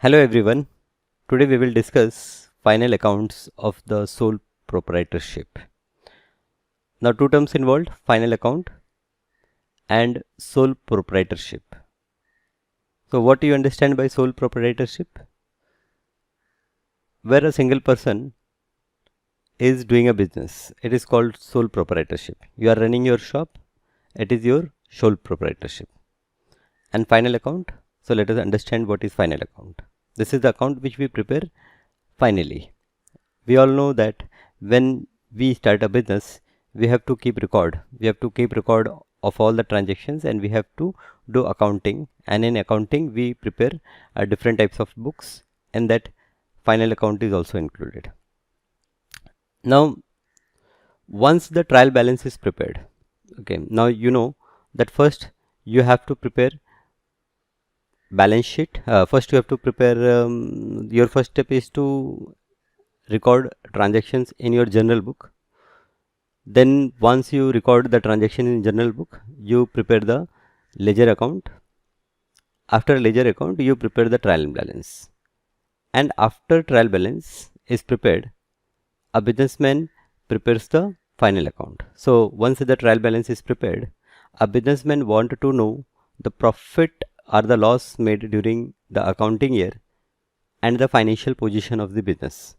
Hello everyone. Today we will discuss final accounts of the sole proprietorship. Now two terms involved, final account and sole proprietorship. So what do you understand by sole proprietorship? Where a single person is doing a business, it is called sole proprietorship. You are running your shop, it is your sole proprietorship. And final account, so let us understand what is final account. This is the account which we prepare finally. We all know that when we start a business, we have to keep record. We have to keep record of all the transactions and we have to do accounting. And in accounting, we prepare different types of books, and that final account is also included. Now, once the trial balance is prepared, okay, now you know that first you have to prepare balance sheet. First you have to prepare, your first step is to record transactions in your journal book. Then once you record the transaction in journal book, you prepare the ledger account. After ledger account, you prepare the trial balance. And after trial balance is prepared, a businessman prepares the final account. So once the trial balance is prepared, a businessman want to know the profit or the loss made during the accounting year and the financial position of the business.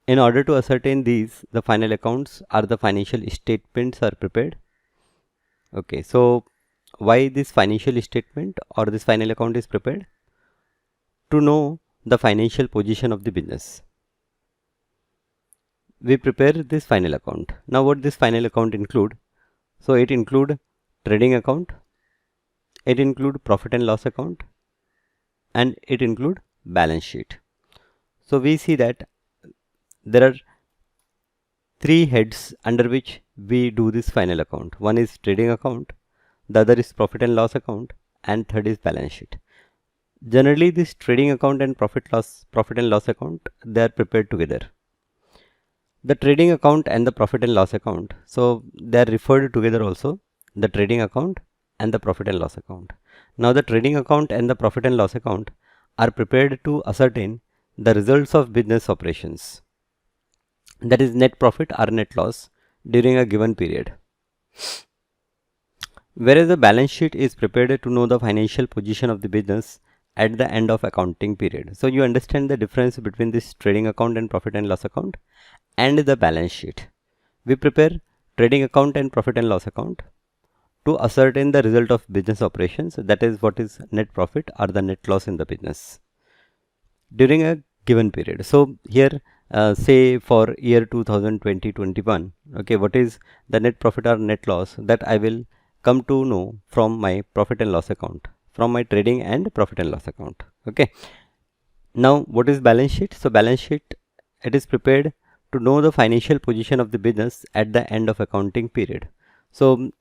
In order to ascertain these, the final accounts or the financial statements are prepared. Okay, so why this financial statement or this final account is prepared? To know the financial position of the business. We prepare this final account. Now what this final account include? So it include trading account, it include profit and loss account, and it include balance sheet. So we see that there are three heads under which we do this final account. One is trading account, the other is profit and loss account, and third is balance sheet. Generally this trading account and profit and loss account, they are prepared together. The trading account and the profit and loss account, so they are referred together also, the trading account and the profit and loss account. Now the trading account and the profit and loss account are prepared to ascertain the results of business operations, that is net profit or net loss during a given period. Whereas the balance sheet is prepared to know the financial position of the business at the end of accounting period. So you understand the difference between this trading account and profit and loss account and the balance sheet. We prepare trading account and profit and loss account to ascertain the result of business operations, that is what is net profit or the net loss in the business during a given period. So here say for year 2020-21, okay, what is the net profit or net loss, that I will come to know from my profit and loss account, from my trading and profit and loss account. Okay, now what is balance sheet? So balance sheet, it is prepared to know the financial position of the business at the end of accounting period. So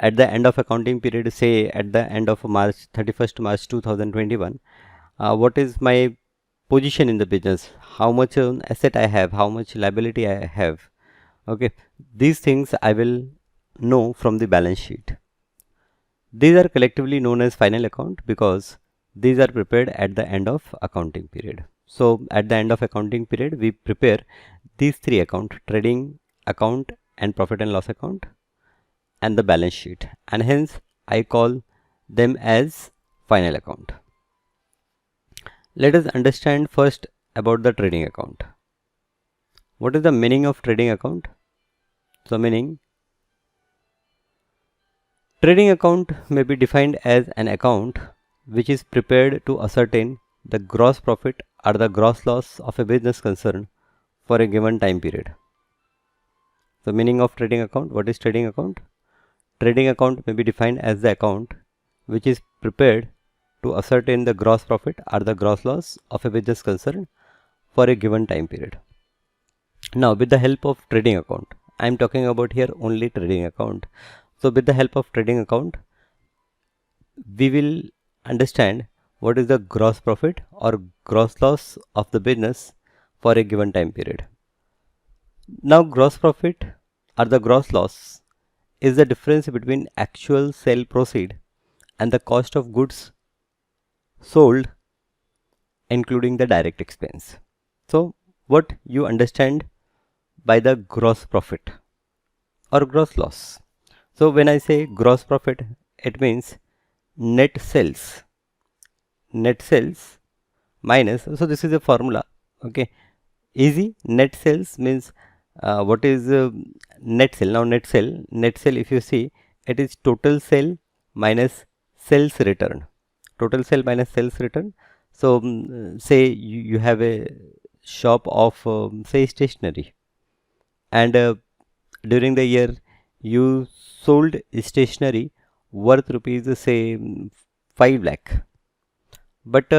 at the end of accounting period, say at the end of March 31st March 2021, what is my position in the business, how much asset I have, how much liability I have. Okay, these things I will know from the balance sheet. These are collectively known as final account because these are prepared at the end of accounting period. So at the end of accounting period, we prepare these three accounts, trading account and profit and loss account and the balance sheet, and hence I call them as final account. Let us understand first about the trading account. What is the meaning of trading account? So meaning, trading account may be defined as an account which is prepared to ascertain the gross profit or the gross loss of a business concern for a given time period. So meaning of trading account, what is trading account? Trading account may be defined as the account which is prepared to ascertain the gross profit or the gross loss of a business concern for a given time period. Now with the help of trading account, I am talking about here only trading account. So with the help of trading account, we will understand what is the gross profit or gross loss of the business for a given time period. Now gross profit or the gross loss is the difference between actual sale proceed and the cost of goods sold including the direct expense. So what you understand by the gross profit or gross loss? So when I say gross profit, it means net sales. Net sales minus, so this is a formula. Okay, easy. Net sales means what is net sale? Now net sale, if you see, it is total sale minus sales return. Total sale minus sales return. So say you have a shop of say stationery, and during the year you sold stationery worth rupees say 5 lakh, but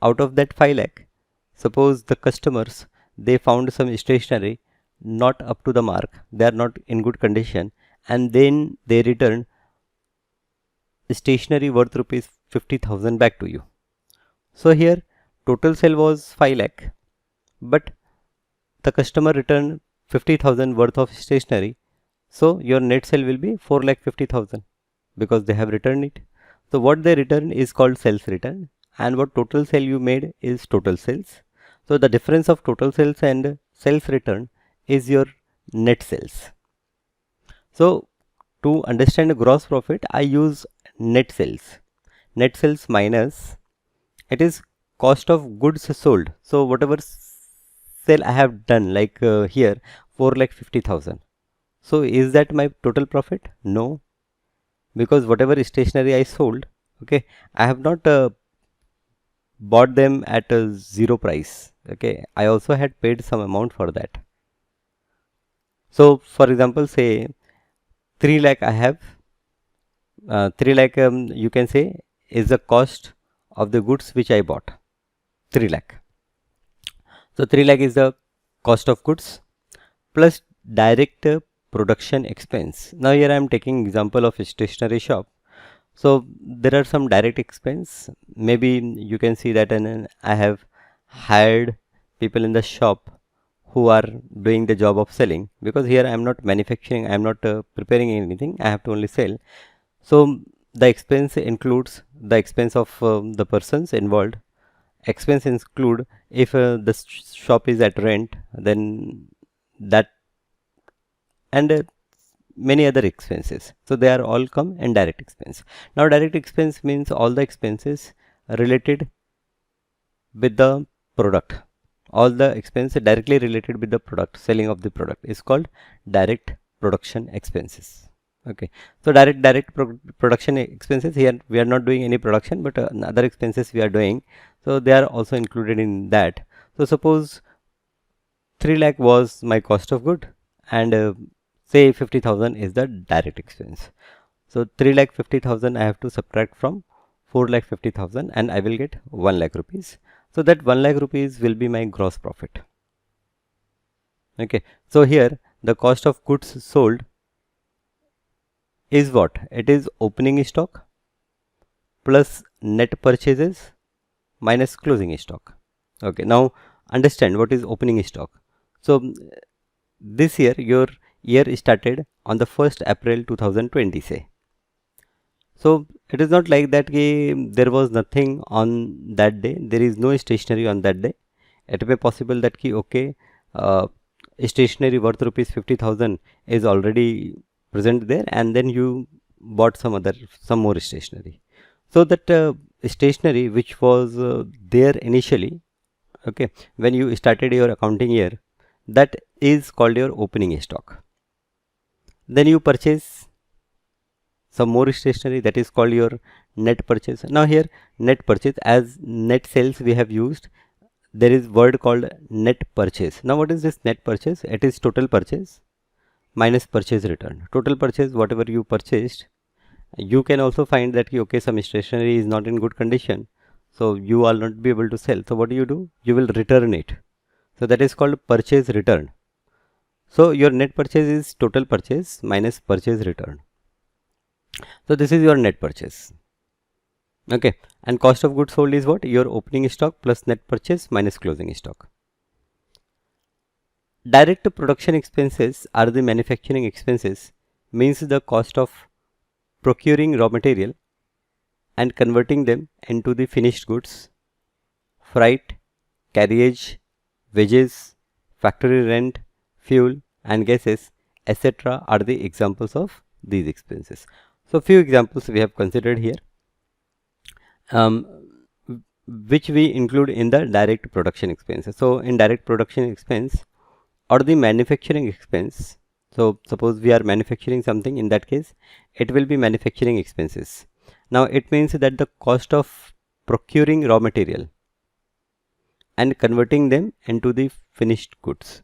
out of that 5 lakh, suppose the customers, they found some stationery not up to the mark, they are not in good condition, and then they return stationery worth rupees 50,000 back to you. So here total sale was 5 lakh, but the customer returned 50,000 worth of stationery, so your net sale will be 4 lakh 50,000 because they have returned it. So what they return is called sales return, and what total sale you made is total sales. So the difference of total sales and sales return is your net sales. So to understand gross profit, I use net sales. Net sales minus, it is cost of goods sold. So whatever sale I have done, like here 4 lakh 50,000. So is that my total profit? No, because whatever stationery I sold, okay, I have not bought them at a zero price. Okay, I also had paid some amount for that. So for example, say 3 lakh I have 3 lakh, you can say, is the cost of the goods which I bought. 3 lakh. So 3 lakh is the cost of goods plus direct production expense. Now here I am taking example of a stationery shop. So there are some direct expense. Maybe you can see that, and I have hired people in the shop who are doing the job of selling, because here I am not manufacturing, I am not preparing anything, I have to only sell. So the expense includes the expense of the persons involved. Expense include, if the shop is at rent, then that, and many other expenses. So they are all come in direct expense. Now direct expense means all the expenses related with the product. All the expense directly related with the product, selling of the product, is called direct production expenses. Okay, so direct production expenses, here we are not doing any production, but other expenses we are doing, so they are also included in that. So suppose 3 lakh was my cost of good, and say 50,000 is the direct expense. So 3 lakh 50,000 I have to subtract from 4 lakh 50,000, and I will get 1 lakh rupees. So that 1 lakh rupees will be my gross profit. Okay, so here the cost of goods sold is what? It is opening stock plus net purchases minus closing stock. Okay, now understand what is opening stock. So this year, your year started on the 1st April 2020, say. So it is not like that there was nothing on that day, there is no stationery on that day. It may be possible that okay, stationery worth rupees 50,000 is already present there, and then you bought some more stationery. So that stationery which was there initially, okay, when you started your accounting year, that is called your opening stock. Then you purchase some more stationery, that is called your net purchase. Now here net purchase, as net sales we have used, there is word called net purchase. Now what is this net purchase? It is total purchase minus purchase return. Total purchase, whatever you purchased. You can also find that okay, some stationery is not in good condition, so you will not be able to sell. So what do? You will return it. So that is called purchase return. So your net purchase is total purchase minus purchase return. So this is your net purchase. Okay, and cost of goods sold is what? Your opening stock plus net purchase minus closing stock. Direct production expenses are the manufacturing expenses, means the cost of procuring raw material and converting them into the finished goods freight, carriage, wages, factory rent, fuel and gases, etc. are the examples of these expenses. So few examples we have considered here, which we include in the direct production expenses. So in direct production expense or the manufacturing expense, so suppose we are manufacturing something, in that case it will be manufacturing expenses. Now it means that the cost of procuring raw material and converting them into the finished goods.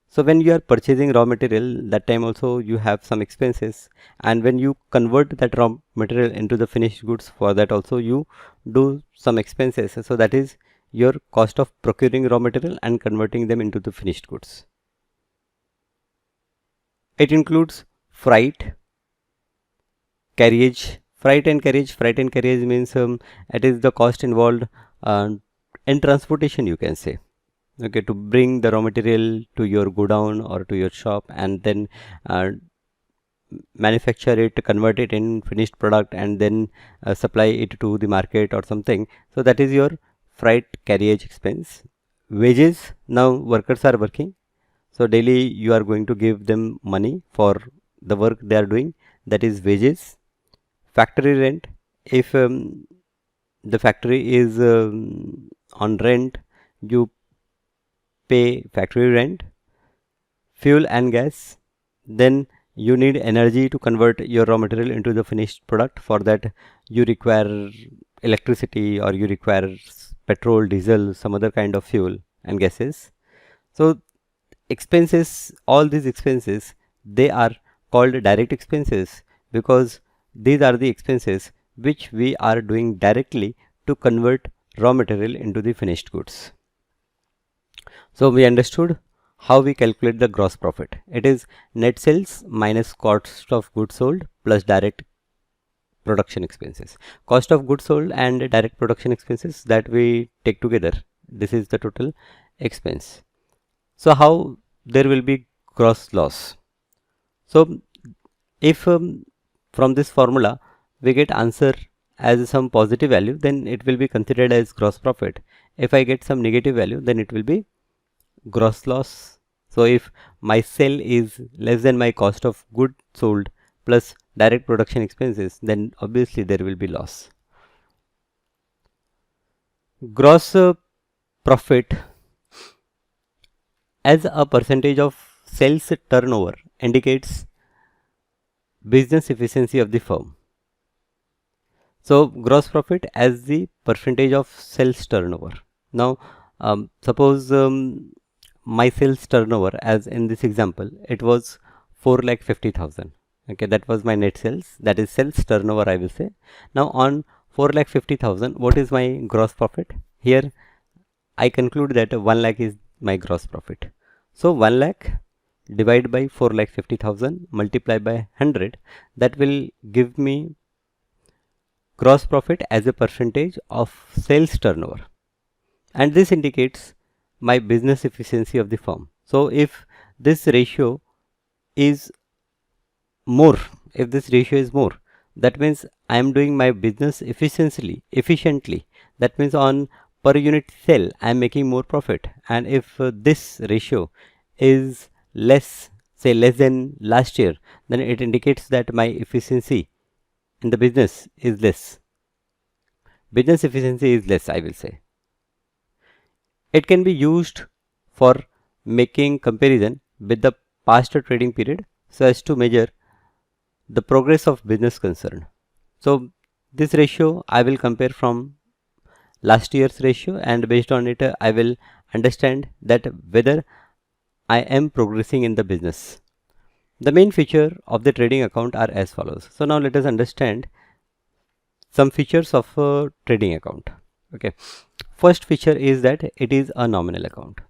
So when you are purchasing raw material, that time also you have some expenses, and when you convert that raw material into the finished goods, for that also you do some expenses. So that is your cost of procuring raw material and converting them into the finished goods. It includes freight, carriage. Freight and carriage means it is the cost involved in transportation, you can say. Okay, to bring the raw material to your godown or to your shop, and then manufacture it, convert it in finished product, and then supply it to the market or something. So that is your freight carriage expense. Wages, now workers are working, so daily you are going to give them money for the work they are doing, that is wages. Factory rent, if the factory is on rent, you pay factory rent. Fuel and gas, then you need energy to convert your raw material into the finished product. For that you require electricity, or you require petrol, diesel, some other kind of fuel and gases. So expenses, all these expenses, they are called direct expenses because these are the expenses which we are doing directly to convert raw material into the finished goods. So we understood how we calculate the gross profit. It is net sales minus cost of goods sold plus direct production expenses. Cost of goods sold and direct production expenses, that we take together, this is the total expense. So how there will be gross loss? So if from this formula we get answer as some positive value, then it will be considered as gross profit. If I get some negative value, then it will be gross loss. So if my sale is less than my cost of goods sold plus direct production expenses, then obviously there will be loss. Gross profit as a percentage of sales turnover indicates business efficiency of the firm. So gross profit as the percentage of sales turnover. Now suppose my sales turnover, as in this example, it was 4,50,000. Okay, that was my net sales, that is sales turnover, I will say. Now on 4,50,000, what is my gross profit? Here I conclude that 1 lakh is my gross profit. So 1 lakh divided by 4,50,000 multiply by 100, that will give me gross profit as a percentage of sales turnover, and this indicates my business efficiency of the firm. So if this ratio is more, that means I am doing my business efficiently. That means on per unit sale I am making more profit. And if this ratio is less, say less than last year, then it indicates that my efficiency in the business is less. Business efficiency is less, I will say. It can be used for making comparison with the past trading period so as to measure the progress of business concern. So this ratio I will compare from last year's ratio, and based on it I will understand that whether I am progressing in the business. The main feature of the trading account are as follows. So now let us understand some features of a trading account. Okay. First feature is that it is a nominal account.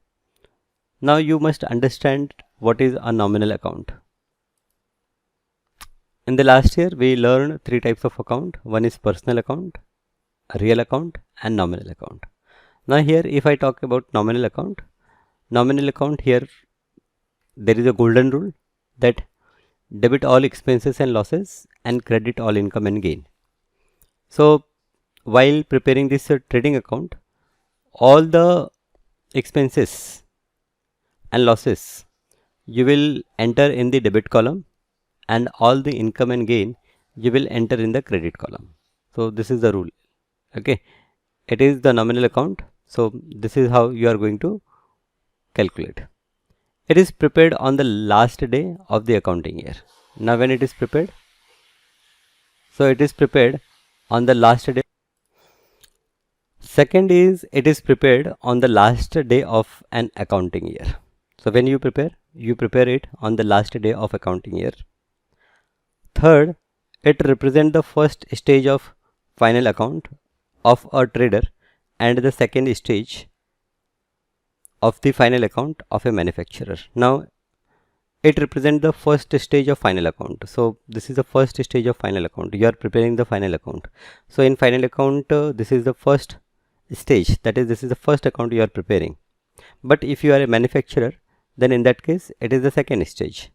Now you must understand what is a nominal account. In the last year we learned three types of account. One is personal account, a real account and nominal account. Now here if I talk about nominal account here there is a golden rule that debit all expenses and losses and credit all income and gain. So while preparing this trading account, all the expenses and losses you will enter in the debit column, and all the income and gain you will enter in the credit column. So this is the rule. Okay, it is the nominal account. So this is how you are going to calculate. It is prepared on the last day of the accounting year. Now when it is prepared, so it is prepared on the last day. Second is, it is prepared on the last day of an accounting year. So when you prepare it on the last day of accounting year. Third, it represents the first stage of final account of a trader and the second stage of the final account of a manufacturer. Now it represents the first stage of final account. So this is the first stage of final account. You are preparing the final account. So in final account, this is the first stage, that is, this is the first account you are preparing. But if you are a manufacturer, then in that case it is the second stage.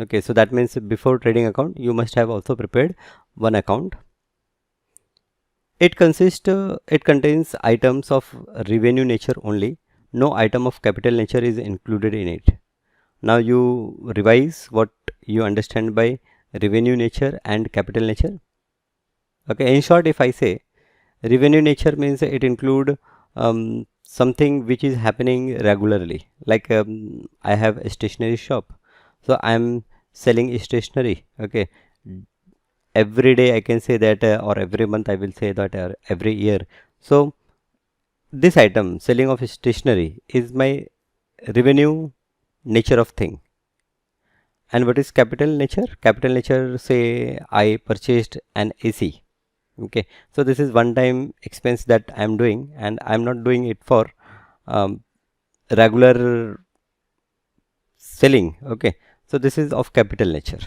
Okay, so that means before trading account you must have also prepared one account. It contains items of revenue nature only. No item of capital nature is included in it. Now you revise what you understand by revenue nature and capital nature. Okay, in short, if I say revenue nature means it include something which is happening regularly, like I have a stationery shop, so I am selling stationery. Okay, every day I can say that, or every month I will say that, or every year. So this item, selling of stationery, is my revenue nature of thing. And what is capital nature? Capital nature, say I purchased an AC. Okay, so this is one time expense that I am doing, and I am not doing it for regular selling. Okay, so this is of capital nature.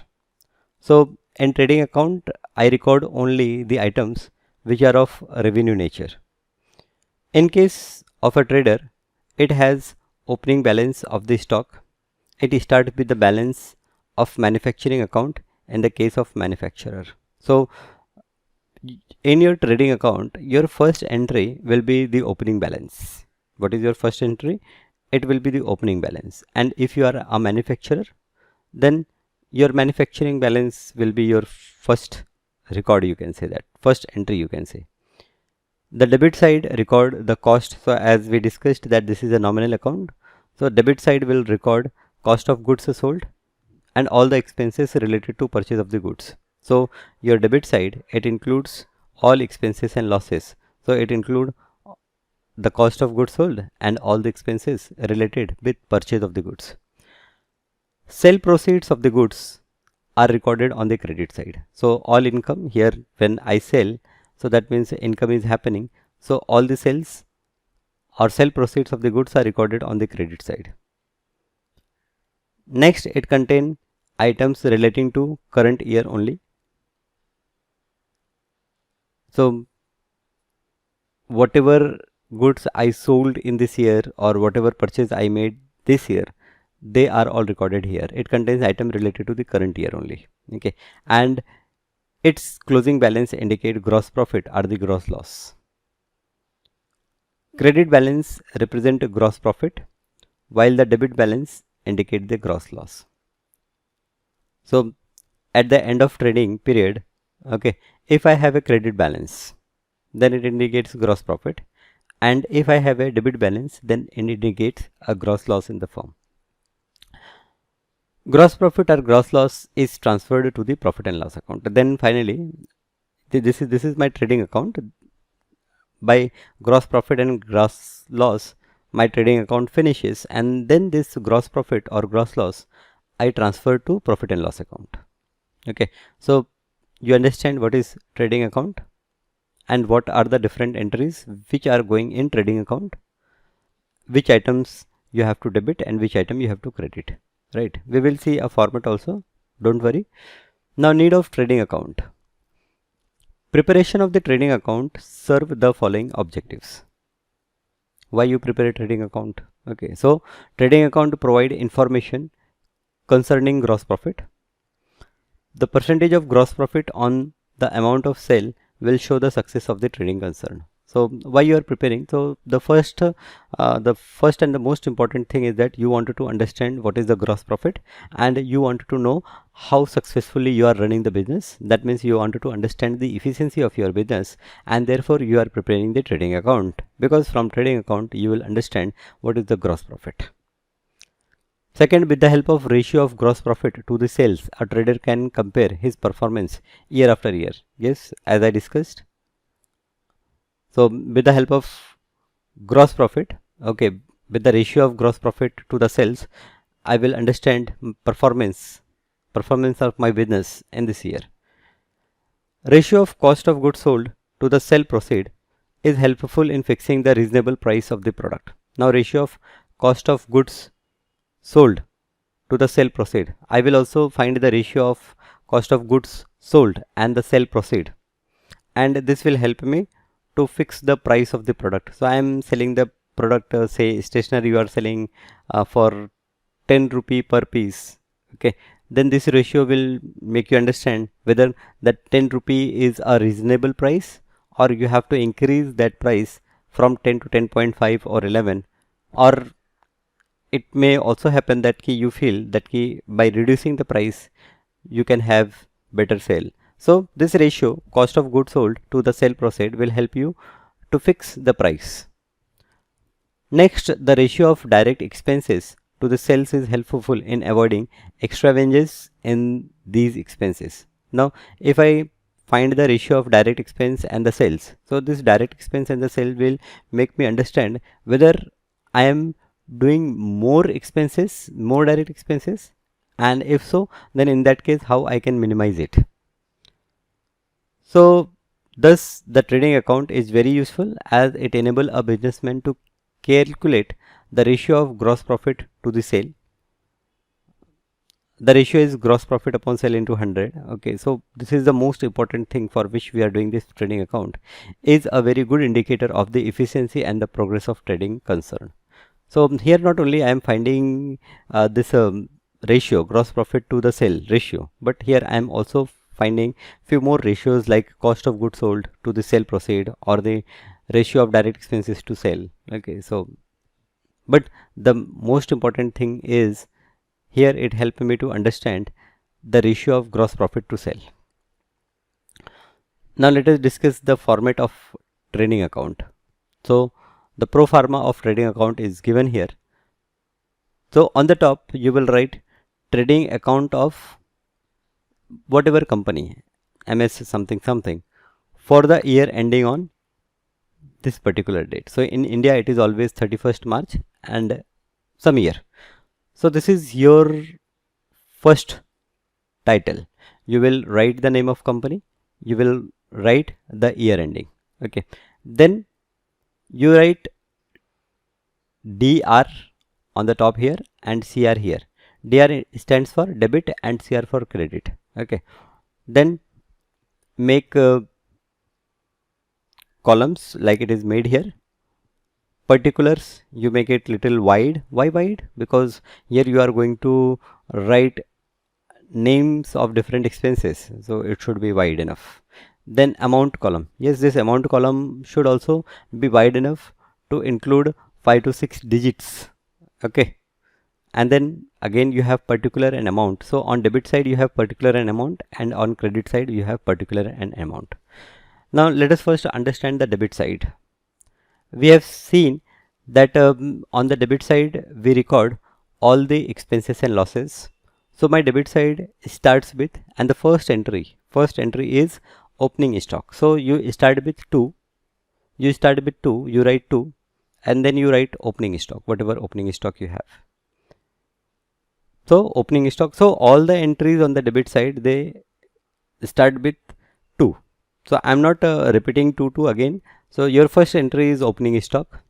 So in trading account I record only the items which are of revenue nature. In case of a trader, it has opening balance of the stock. It starts with the balance of manufacturing account in the case of manufacturer. So in your trading account, your first entry will be the opening balance. What is your first entry? It will be the opening balance. And if you are a manufacturer, then your manufacturing balance will be your first record, you can say that, first entry you can say. The debit side record the cost. So as we discussed that this is a nominal account, so debit side will record cost of goods sold and all the expenses related to purchase of the goods. So your debit side, it includes all expenses and losses. So it includes the cost of goods sold and all the expenses related with purchase of the goods. Sale proceeds of the goods are recorded on the credit side. So all income here, when I sell, so that means income is happening. So all the sales or sale proceeds of the goods are recorded on the credit side. Next, it contains items relating to current year only. So whatever goods I sold in this year or whatever purchase I made this year, they are all recorded here. It contains item related to the current year only. Okay, and its closing balance indicate gross profit or the gross loss. Credit balance represent gross profit, while the debit balance indicate the gross loss. So at the end of trading period, okay, if I have a credit balance, then it indicates gross profit, and if I have a debit balance, then it indicates a gross loss in the firm. Gross profit or gross loss is transferred to the profit and loss account. Then finally, this is my trading account. By gross profit and gross loss, my trading account finishes, and then this gross profit or gross loss I transfer to profit and loss account. Okay, so you understand what is trading account and what are the different entries which are going in trading account, which items you have to debit and which item you have to credit, right? We will see a format also, don't worry. Now, need of trading account. Preparation of the trading account serve the following objectives. Why you prepare a trading account? Okay, so trading account provide information concerning gross profit. The percentage of gross profit on the amount of sale will show the success of the trading concern. So why you are preparing? So the first and the most important thing is that you wanted to understand what is the gross profit, and you wanted to know how successfully you are running the business. That means you wanted to understand the efficiency of your business, and therefore you are preparing the trading account, because from trading account you will understand what is the gross profit. Second, with the help of ratio of gross profit to the sales, a trader can compare his performance year after year. Yes, as I discussed. So with the help of gross profit, okay, with the ratio of gross profit to the sales, I will understand performance of my business in this year. Ratio of cost of goods sold to the sale proceed is helpful in fixing the reasonable price of the product. Now ratio of cost of goods sold to the sale proceed. I will also find the ratio of cost of goods sold and the sale proceed, and this will help me to fix the price of the product. So I am selling the product, say stationery you are selling for 10 rupee per piece. Okay, then this ratio will make you understand whether that 10 rupee is a reasonable price, or you have to increase that price from 10 to 10.5 or 11, or it may also happen that you feel that by reducing the price you can have better sale. So this ratio, cost of goods sold to the sale proceed, will help you to fix the price. Next, the ratio of direct expenses to the sales is helpful in avoiding extravagances in these expenses. Now if I find the ratio of direct expense and the sales, so this direct expense and the sale will make me understand whether I am doing more expenses, more direct expenses, and if so, then in that case how I can minimize it. So thus the trading account is very useful, as it enables a businessman to calculate the ratio of gross profit to the sale. The ratio is gross profit upon sale into 100. Okay, so this is the most important thing for which we are doing this trading account, is a very good indicator of the efficiency and the progress of trading concern. So here not only I am finding this ratio, gross profit to the sale ratio, but here I am also finding few more ratios like cost of goods sold to the sale proceed, or the ratio of direct expenses to sale. Okay, so but the most important thing is here it helped me to understand the ratio of gross profit to sale. Now let us discuss the format of trading account. So the pro forma of trading account is given here. So on the top you will write trading account of whatever company, MS something something, for the year ending on this particular date. So in India it is always 31st March and some year. So this is your first title. You will write the name of company, you will write the year ending. Okay, then you write DR on the top here and CR here. DR stands for debit and CR for credit. Okay, then make columns like it is made here. Particulars, you make it little wide. Why wide? Because here you are going to write names of different expenses, so it should be wide enough. Then amount column, yes, this amount column should also be wide enough to include 5 to 6 digits. Okay, and then again you have particular and amount. So on debit side you have particular and amount, and on credit side you have particular and amount. Now let us first understand the debit side. We have seen that on the debit side we record all the expenses and losses. So my debit side starts with, and the first entry is opening stock. So you start with 2, you write 2, and then you write opening stock, whatever opening stock you have. So opening stock, so all the entries on the debit side they start with 2. So I am not repeating 2 again. So your first entry is opening stock,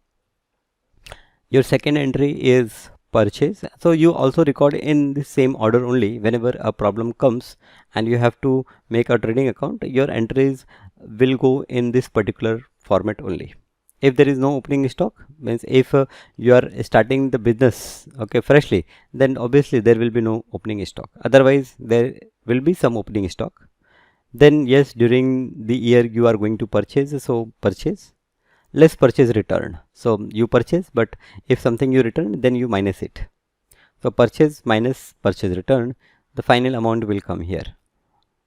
your second entry is purchase. So you also record in the same order only. Whenever a problem comes and you have to make a trading account, your entries will go in this particular format only. If there is no opening stock, means if you are starting the business, okay, freshly, then obviously there will be no opening stock. Otherwise there will be some opening stock. Then yes, during the year you are going to purchase, so purchase. less purchase return. So you purchase, but if something you return, then you minus it. So purchase minus purchase return, the final amount will come here.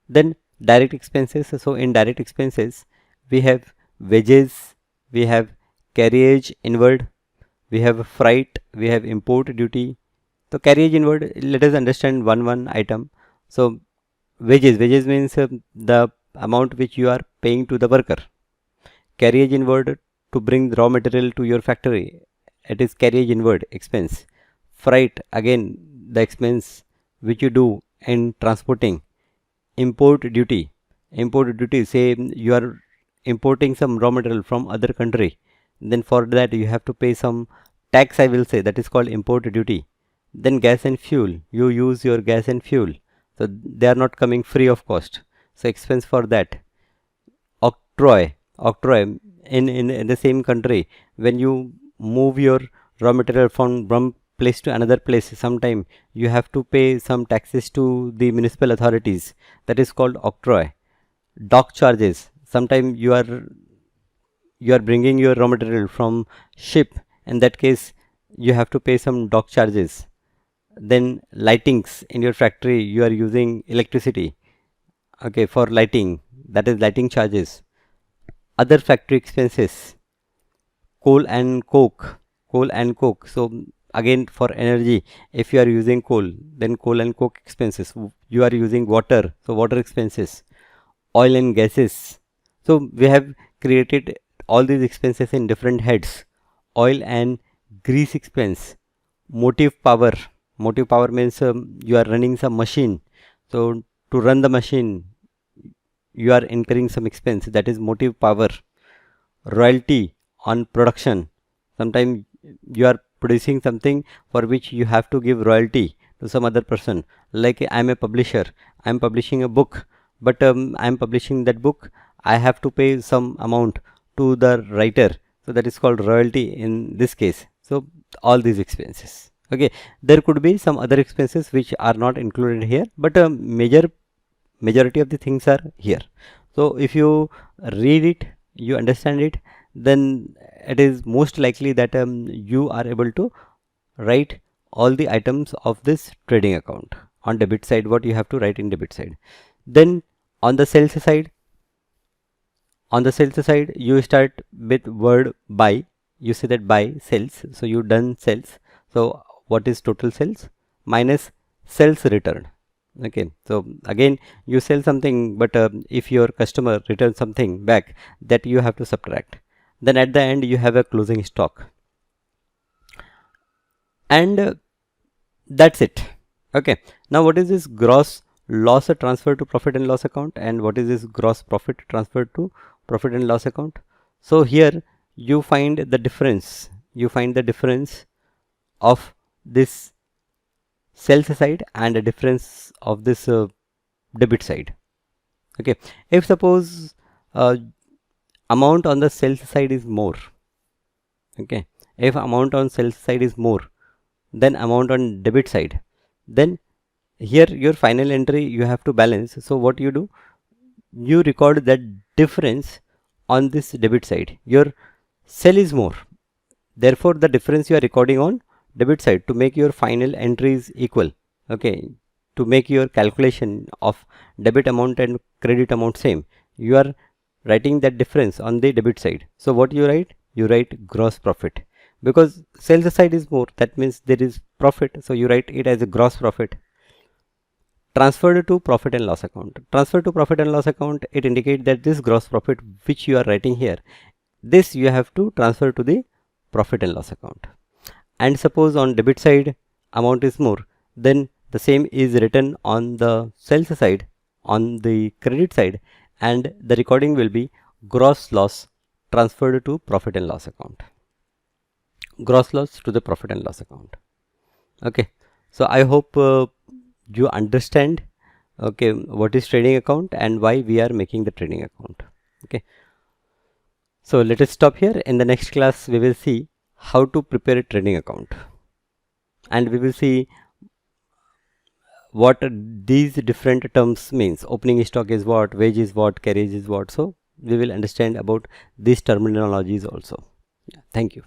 Then direct expenses. So in direct expenses, we have wages, we have carriage inward, we have freight, we have import duty. So carriage inward, let us understand one item. So wages means the amount which you are paying to the worker. Carriage inward, to bring raw material to your factory, it is carriage inward expense. Freight, again the expense which you do in transporting. Import duty, say you are importing some raw material from other country, then for that you have to pay some tax, I will say, that is called import duty. Then gas and fuel, you use your gas and fuel, so they are not coming free of cost, so expense for that. Octroi, in the same country, when you move your raw material from one place to another place, sometime you have to pay some taxes to the municipal authorities, that is called octroi. Dock charges, sometime you are bringing your raw material from ship, in that case you have to pay some dock charges. Then lightings, in your factory you are using electricity, okay, for lighting, that is lighting charges. Other factory expenses, coal and coke, so again for energy, if you are using coal, then coal and coke expenses. You are using water, so water expenses. Oil and gases, so we have created all these expenses in different heads. Oil and grease expense. Motive power means you are running some machine, so to run the machine you are incurring some expense, that is motive power. Royalty on production, sometimes you are producing something for which you have to give royalty to some other person. Like I am a publisher, I am publishing a book, but I am publishing that book, I have to pay some amount to the writer, so that is called royalty in this case. So all these expenses, okay. There could be some other expenses which are not included here, but majority of the things are here. So if you read it, you understand it, then it is most likely that you are able to write all the items of this trading account on debit side, what you have to write in debit side. Then on the sales side, you start with word buy, you say that buy sales, so you done sales. So what is total sales minus sales return, okay. So again you sell something, but if your customer returns something back, that you have to subtract. Then at the end you have a closing stock, and that's it, okay. Now what is this gross loss transferred to profit and loss account, and what is this gross profit transferred to profit and loss account? So here you find the difference, of this sales side and the difference of this debit side, okay. If suppose amount on the sales side is more, okay, if amount on sales side is more than amount on debit side, then here your final entry you have to balance. So what you do, you record that difference on this debit side. Your sell is more, therefore the difference you are recording on debit side to make your final entries equal, okay. To make your calculation of debit amount and credit amount same, you are writing that difference on the debit side. So what you write? You write gross profit, because sales side is more, that means there is profit, so you write it as a gross profit. Transferred to profit and loss account. Transfer to profit and loss account, it indicates that this gross profit which you are writing here, this you have to transfer to the profit and loss account. And suppose on debit side amount is more, then the same is written on the sales side, on the credit side, and the recording will be gross loss transferred to profit and loss account. Gross loss to the profit and loss account, okay. So I hope you understand, okay, what is trading account and why we are making the trading account, okay. So let us stop here. In the next class we will see how to prepare a trading account, and we will see what these different terms means. Opening stock is what, wage is what, carriage is what. So we will understand about these terminologies also. Yeah, thank you.